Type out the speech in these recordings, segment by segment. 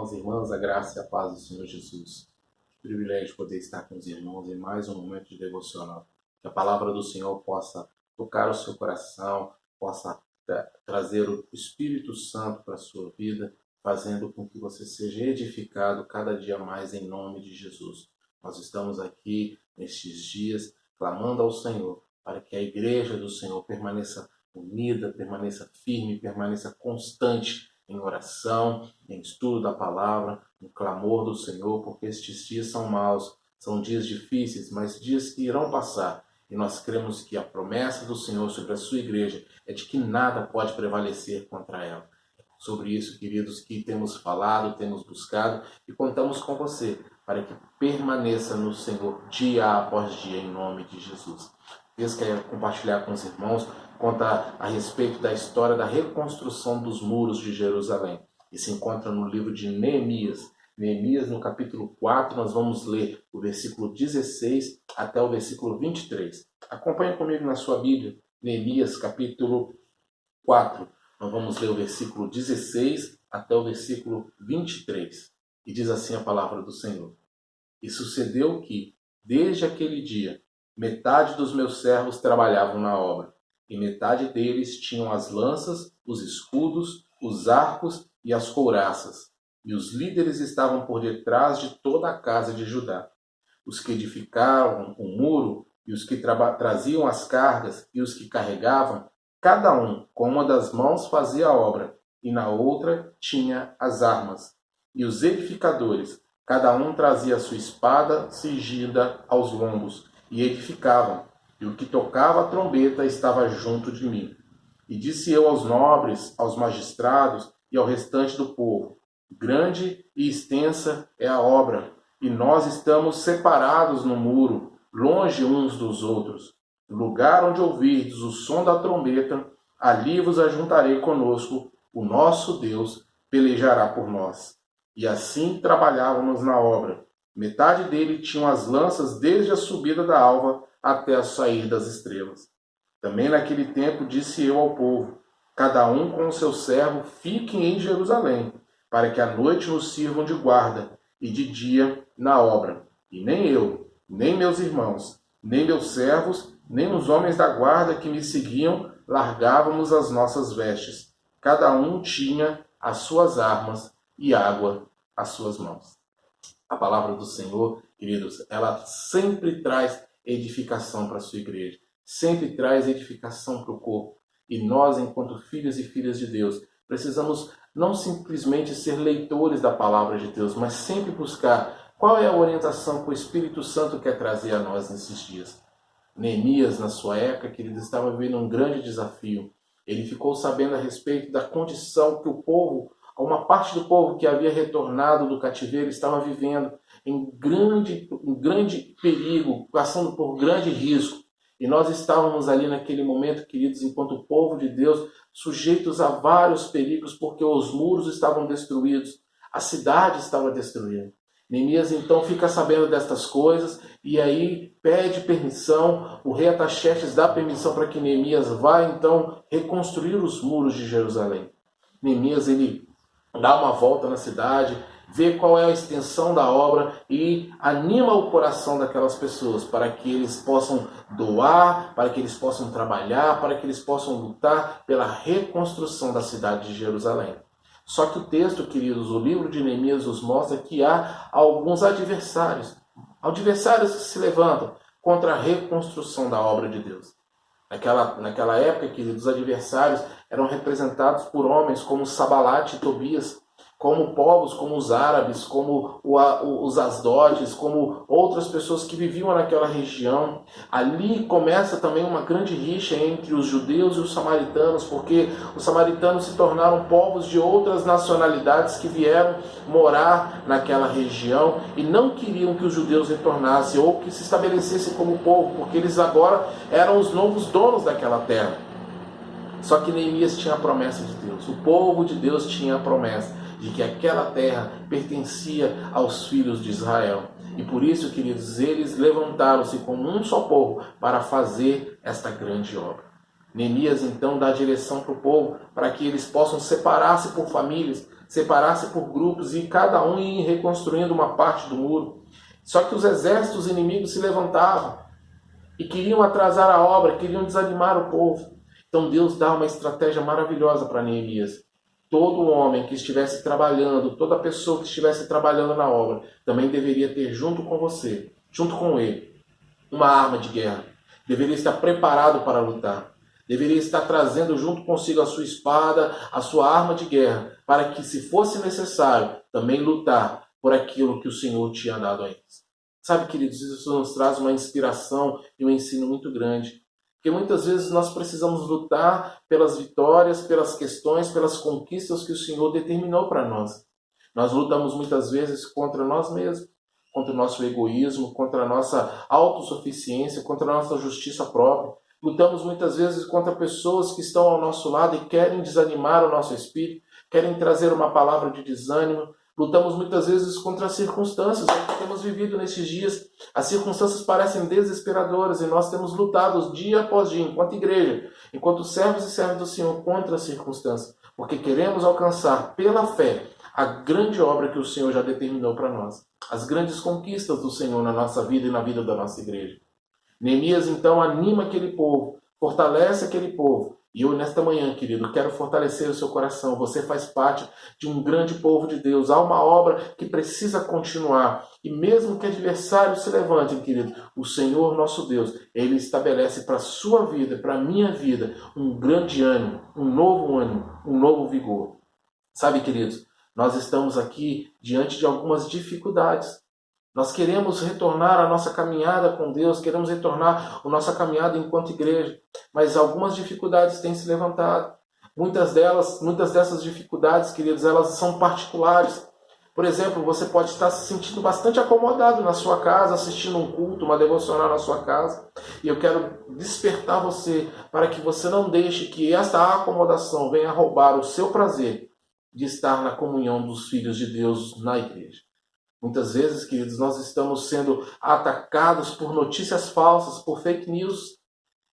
irmãos e irmãs, a graça e a paz do Senhor Jesus. Que privilégio poder estar com os irmãos em mais um momento de devocional. Que a palavra do Senhor possa tocar o seu coração, possa trazer o Espírito Santo para a sua vida, fazendo com que você seja edificado cada dia mais em nome de Jesus. Nós estamos aqui nestes dias clamando ao Senhor para que a igreja do Senhor permaneça unida, permaneça firme, permaneça constante em oração, em estudo da palavra, no clamor do Senhor, porque estes dias são maus, são dias difíceis, mas dias que irão passar. E nós cremos que a promessa do Senhor sobre a sua igreja é de que nada pode prevalecer contra ela. Sobre isso, queridos, que temos falado, temos buscado e contamos com você para que permaneça no Senhor dia após dia, em nome de Jesus. Deus quer compartilhar com os irmãos, conta a respeito da história da reconstrução dos muros de Jerusalém. E se encontra no livro de Neemias. Neemias, no capítulo 4, nós vamos ler o versículo 16 até o versículo 23. Acompanhe comigo na sua Bíblia, Neemias, capítulo 4. Nós vamos ler o versículo 16 até o versículo 23. E diz assim a palavra do Senhor. E sucedeu que, desde aquele dia, metade dos meus servos trabalhavam na obra, e metade deles tinham as lanças, os escudos, os arcos e as couraças. E os líderes estavam por detrás de toda a casa de Judá. Os que edificavam o muro, e os que traziam as cargas, e os que carregavam, cada um com uma das mãos fazia a obra, e na outra tinha as armas. E os edificadores, cada um trazia a sua espada cingida aos lombos, e edificavam, e o que tocava a trombeta estava junto de mim. E disse eu aos nobres, aos magistrados e ao restante do povo: grande e extensa é a obra, e nós estamos separados no muro, longe uns dos outros. No lugar onde ouvirdes o som da trombeta, ali vos ajuntarei conosco, o nosso Deus pelejará por nós. E assim trabalhávamos na obra. Metade dele tinham as lanças desde a subida da alva até a sair das estrelas. Também naquele tempo disse eu ao povo: cada um com o seu servo fiquem em Jerusalém, para que à noite nos sirvam de guarda, e de dia na obra. E nem eu, nem meus irmãos, nem meus servos, nem os homens da guarda que me seguiam, largávamos as nossas vestes. Cada um tinha as suas armas e água às suas mãos. A palavra do Senhor, queridos, ela sempre traz edificação para a sua igreja. Sempre traz edificação para o corpo. E nós, enquanto filhos e filhas de Deus, precisamos não simplesmente ser leitores da palavra de Deus, mas sempre buscar qual é a orientação que o Espírito Santo quer trazer a nós nesses dias. Neemias, na sua época, queridos, estava vivendo um grande desafio. Ele ficou sabendo a respeito da condição que o povo, uma parte do povo que havia retornado do cativeiro, estava vivendo em grande perigo, passando por grande risco. E nós estávamos ali naquele momento, queridos, enquanto povo de Deus, sujeitos a vários perigos, porque os muros estavam destruídos, a cidade estava destruída. Neemias então fica sabendo destas coisas e aí pede permissão, o rei Artaxerxes dá permissão para que Neemias vá então reconstruir os muros de Jerusalém. Neemias ele dá uma volta na cidade, vê qual é a extensão da obra e anima o coração daquelas pessoas para que eles possam doar, para que eles possam trabalhar, para que eles possam lutar pela reconstrução da cidade de Jerusalém. Só que o texto, queridos, o livro de Neemias nos mostra que há alguns adversários que se levantam contra a reconstrução da obra de Deus. Naquela época, queridos, os adversários eram representados por homens como Sabalate e Tobias, como povos como os árabes, como os asdodes, como outras pessoas que viviam naquela região. Ali começa também uma grande rixa entre os judeus e os samaritanos, porque os samaritanos se tornaram povos de outras nacionalidades que vieram morar naquela região e não queriam que os judeus retornassem ou que se estabelecessem como povo, porque eles agora eram os novos donos daquela terra. Só que Neemias tinha a promessa de Deus, o povo de Deus tinha a promessa de que aquela terra pertencia aos filhos de Israel. E por isso, queridos, eles levantaram-se como um só povo para fazer esta grande obra. Neemias então dá direção para o povo para que eles possam separar-se por famílias, separar-se por grupos e cada um ir reconstruindo uma parte do muro. Só que os exércitos inimigos se levantavam e queriam atrasar a obra, queriam desanimar o povo. Então Deus dá uma estratégia maravilhosa para Neemias. Todo homem que estivesse trabalhando, toda pessoa que estivesse trabalhando na obra, também deveria ter junto com você, junto com ele, uma arma de guerra. Deveria estar preparado para lutar. Deveria estar trazendo junto consigo a sua espada, a sua arma de guerra, para que, se fosse necessário, também lutar por aquilo que o Senhor tinha dado a eles. Sabe, queridos, isso nos traz uma inspiração e um ensino muito grande. Porque muitas vezes nós precisamos lutar pelas vitórias, pelas questões, pelas conquistas que o Senhor determinou para nós. Nós lutamos muitas vezes contra nós mesmos, contra o nosso egoísmo, contra a nossa autossuficiência, contra a nossa justiça própria. Lutamos muitas vezes contra pessoas que estão ao nosso lado e querem desanimar o nosso espírito, querem trazer uma palavra de desânimo. Lutamos muitas vezes contra as circunstâncias que temos vivido nesses dias. As circunstâncias parecem desesperadoras e nós temos lutado dia após dia, enquanto igreja, enquanto servos e servas do Senhor, contra as circunstâncias, porque queremos alcançar pela fé a grande obra que o Senhor já determinou para nós, as grandes conquistas do Senhor na nossa vida e na vida da nossa igreja. Neemias então anima aquele povo, fortalece aquele povo. E eu, nesta manhã, querido, quero fortalecer o seu coração. Você faz parte de um grande povo de Deus. Há uma obra que precisa continuar. E mesmo que adversários se levantem, querido, o Senhor nosso Deus, Ele estabelece para a sua vida, para a minha vida, um grande ânimo, um novo vigor. Sabe, queridos, nós estamos aqui diante de algumas dificuldades. Nós queremos retornar à nossa caminhada com Deus, queremos retornar à nossa caminhada enquanto igreja, mas algumas dificuldades têm se levantado. Muitas dessas dificuldades, queridos, elas são particulares. Por exemplo, você pode estar se sentindo bastante acomodado na sua casa, assistindo um culto, uma devocional na sua casa. E eu quero despertar você para que você não deixe que esta acomodação venha roubar o seu prazer de estar na comunhão dos filhos de Deus na igreja. Muitas vezes, queridos, nós estamos sendo atacados por notícias falsas, por fake news,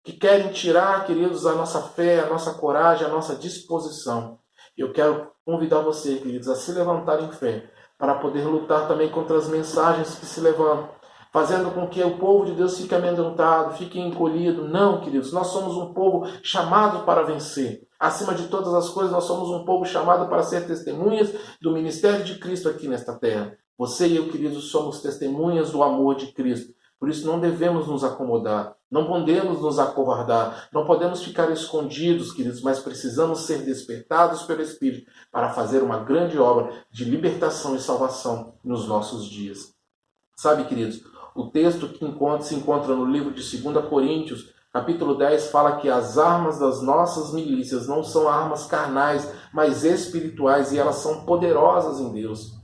que querem tirar, queridos, a nossa fé, a nossa coragem, a nossa disposição. Eu quero convidar você, queridos, a se levantar em fé, para poder lutar também contra as mensagens que se levantam, fazendo com que o povo de Deus fique amedrontado, fique encolhido. Não, queridos, nós somos um povo chamado para vencer. Acima de todas as coisas, nós somos um povo chamado para ser testemunhas do ministério de Cristo aqui nesta terra. Você e eu, queridos, somos testemunhas do amor de Cristo. Por isso não devemos nos acomodar, não podemos nos acovardar, não podemos ficar escondidos, queridos, mas precisamos ser despertados pelo Espírito para fazer uma grande obra de libertação e salvação nos nossos dias. Sabe, queridos, o texto que se encontra no livro de 2 Coríntios, capítulo 10, fala que as armas das nossas milícias não são armas carnais, mas espirituais, e elas são poderosas em Deus.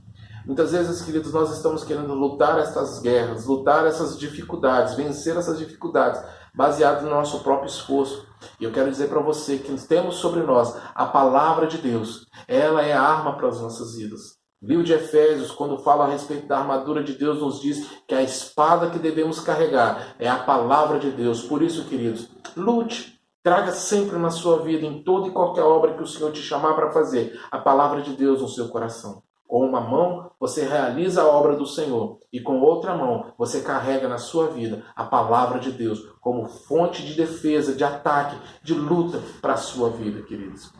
Muitas vezes, queridos, nós estamos querendo lutar essas guerras, lutar essas dificuldades, vencer essas dificuldades, baseado no nosso próprio esforço. E eu quero dizer para você que temos sobre nós a palavra de Deus. Ela é a arma para as nossas vidas. O livro de Efésios, quando fala a respeito da armadura de Deus, nos diz que a espada que devemos carregar é a palavra de Deus. Por isso, queridos, lute. Traga sempre na sua vida, em toda e qualquer obra que o Senhor te chamar para fazer, a palavra de Deus no seu coração. Com uma mão, você realiza a obra do Senhor. E com outra mão, você carrega na sua vida a palavra de Deus como fonte de defesa, de ataque, de luta para a sua vida, queridos.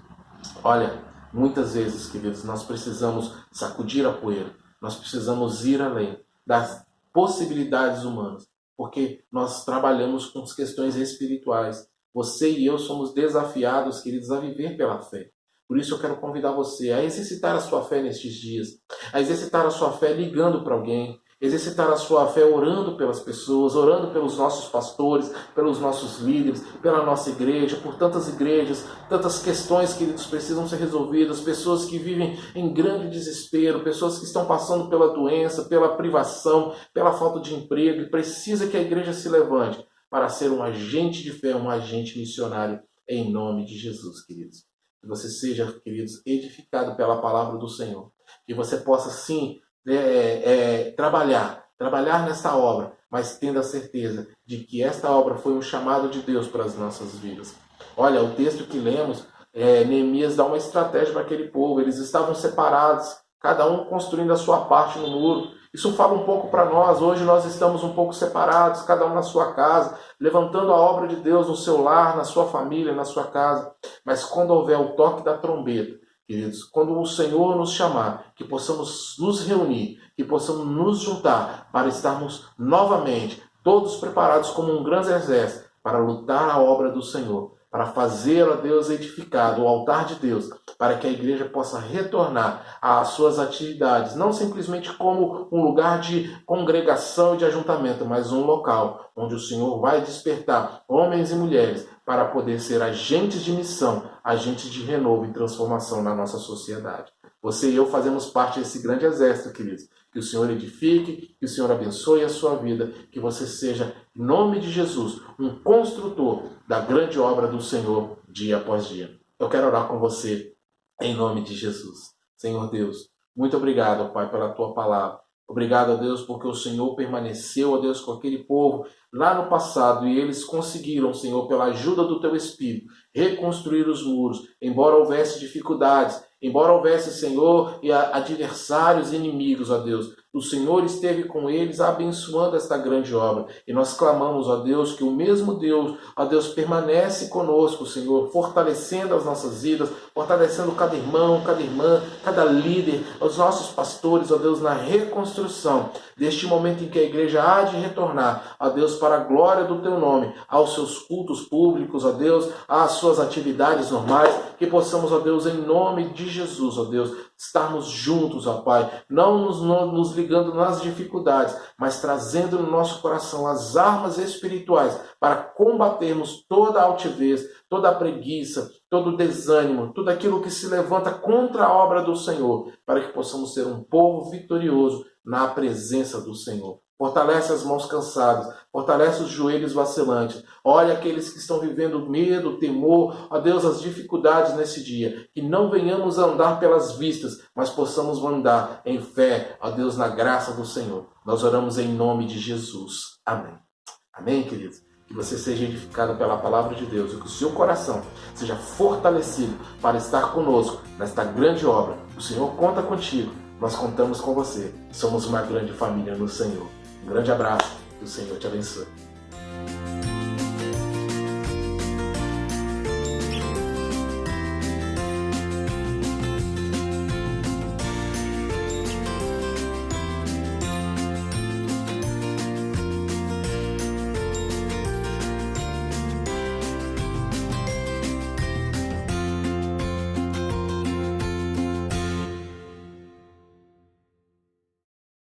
Olha, muitas vezes, queridos, nós precisamos sacudir a poeira. Nós precisamos ir além das possibilidades humanas. Porque nós trabalhamos com as questões espirituais. Você e eu somos desafiados, queridos, a viver pela fé. Por isso eu quero convidar você a exercitar a sua fé nestes dias, a exercitar a sua fé ligando para alguém, exercitar a sua fé orando pelas pessoas, orando pelos nossos pastores, pelos nossos líderes, pela nossa igreja, por tantas igrejas, tantas questões, queridos, precisam ser resolvidas, pessoas que vivem em grande desespero, pessoas que estão passando pela doença, pela privação, pela falta de emprego, e precisa que a igreja se levante para ser um agente de fé, um agente missionário, em nome de Jesus, queridos. Que você seja, queridos, edificado pela palavra do Senhor. Que você possa, sim, trabalhar nesta obra, mas tendo a certeza de que esta obra foi um chamado de Deus para as nossas vidas. Olha, o texto que lemos Neemias dá uma estratégia para aquele povo. Eles estavam separados, cada um construindo a sua parte no muro. Isso fala um pouco para nós. Hoje nós estamos um pouco separados, cada um na sua casa, levantando a obra de Deus no seu lar, na sua família, na sua casa. Mas quando houver o toque da trombeta, queridos, quando o Senhor nos chamar, que possamos nos reunir, que possamos nos juntar para estarmos novamente todos preparados como um grande exército para lutar a obra do Senhor, para fazer, ó Deus, edificado o altar de Deus, para que a igreja possa retornar às suas atividades, não simplesmente como um lugar de congregação e de ajuntamento, mas um local onde o Senhor vai despertar homens e mulheres para poder ser agentes de missão, agentes de renovo e transformação na nossa sociedade. Você e eu fazemos parte desse grande exército, queridos. Que o Senhor edifique, que o Senhor abençoe a sua vida, que você seja, em nome de Jesus, um construtor da grande obra do Senhor dia após dia. Eu quero orar com você em nome de Jesus. Senhor Deus, muito obrigado, Pai, pela tua palavra. Obrigado, ó Deus, porque o Senhor permaneceu, ó Deus, com aquele povo lá no passado e eles conseguiram, Senhor, pela ajuda do teu Espírito, reconstruir os muros, embora houvesse dificuldades, embora houvesse, Senhor, e adversários e inimigos, ó Deus. O Senhor esteve com eles abençoando esta grande obra. E nós clamamos, ó Deus, que o mesmo Deus, ó Deus, permanece conosco, Senhor, fortalecendo as nossas vidas, fortalecendo cada irmão, cada irmã, cada líder, os nossos pastores, ó Deus, na reconstrução deste momento em que a igreja há de retornar, ó Deus, para a glória do teu nome, aos seus cultos públicos, ó Deus, às suas atividades normais, que possamos, ó Deus, em nome de Jesus, ó Deus, estarmos juntos, ó Pai, não nos ligando nas dificuldades, mas trazendo no nosso coração as armas espirituais para combatermos toda a altivez, toda a preguiça, todo o desânimo, tudo aquilo que se levanta contra a obra do Senhor, para que possamos ser um povo vitorioso na presença do Senhor. Fortalece as mãos cansadas, fortalece os joelhos vacilantes. Olha aqueles que estão vivendo medo, temor, ó Deus, as dificuldades nesse dia. Que não venhamos a andar pelas vistas, mas possamos andar em fé, ó Deus, na graça do Senhor. Nós oramos em nome de Jesus. Amém. Amém, queridos? Que você seja edificado pela palavra de Deus e que o seu coração seja fortalecido para estar conosco nesta grande obra. O Senhor conta contigo, nós contamos com você. Somos uma grande família no Senhor. Um grande abraço, que o Senhor te abençoe.